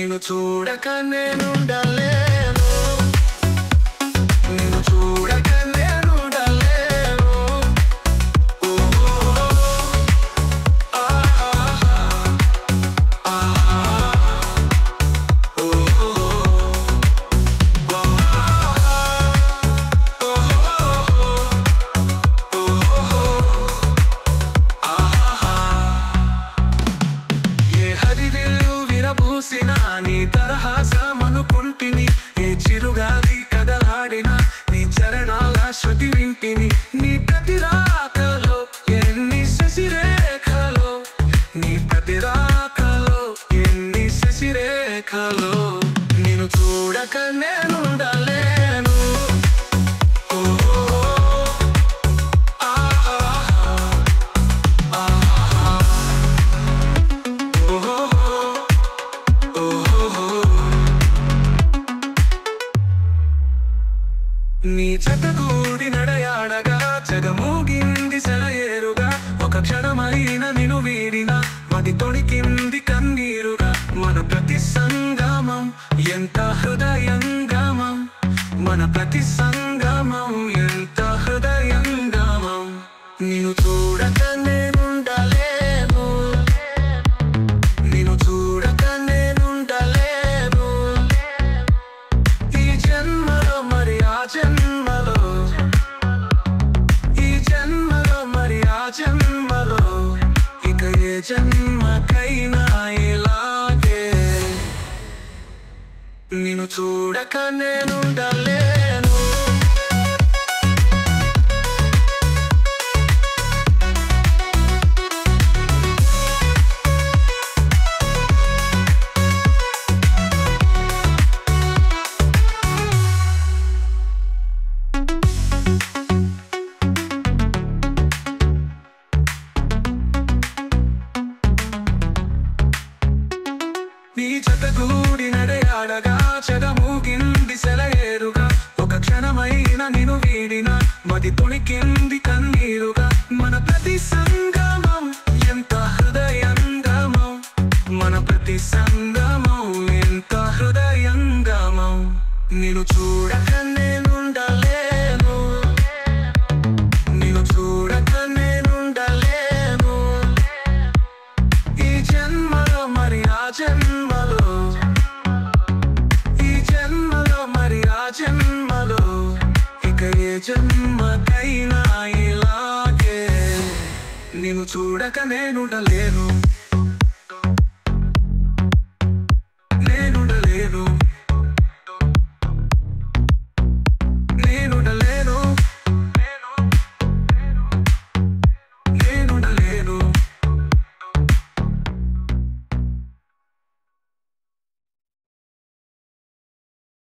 నిన్ను చూడక నేనుండలేను, నిన్ను చూడక నేనుండలేను. నీ తరహాసమనుకుంటిని, ఏ చిరుగాలి కదలాడిన నీ చరణాల శృతి వింటిని. నీ ప్రతి రాకలో ఎన్ని శశిరేఖలో, నీ ప్రతి రాకలో ఎన్ని శశిరేఖలో. నిన్ను చూడక నేనుండలేను. నీ జతగూడి నడయాడగా జగమూగింది సెలయేరుగా. ఒక క్షణమైన నిన్ను వీడిన మది తొణికింది కన్నీరుగా. మన ప్రతి సంగమం ఎంత హృదయంగమం, మన ప్రతి సంగమం ఎంత హృదయంగమం. నిన్ను చూడక నేనుండలేను, నిన్ను చూడక నేనుండలేను. ఈ జన్మలో మరి ఆ జన్మలో, ఈ జన్మలో మరి ఆ జన్మలో, ఇక ఏ జన్మకైనా ఇలాగే. నిన్ను చూడక నేనుండలేను. నీ జతగూడి నడయాడగా జగమూగింది సెలయేరుగా. ఒక క్షణమైన నిన్ను వీడిన మది తొణికింది కన్నీరుగా. మన ప్రతి సంగమం ఎంత హృదయంగమం, మన ప్రతి సంగమం ఎంత హృదయంగమం. నిన్ను చూడక నేనుండలేను, నిన్ను చూడక నేనుండలేను. ఈ జన్మలో మరి ఆ జన్మలో, ఈ జన్మలో మరి ఆ జన్మలో, ఇక ఏ జన్మకైనా ఇలాగే. నిన్ను చూడక నేనుండలేను.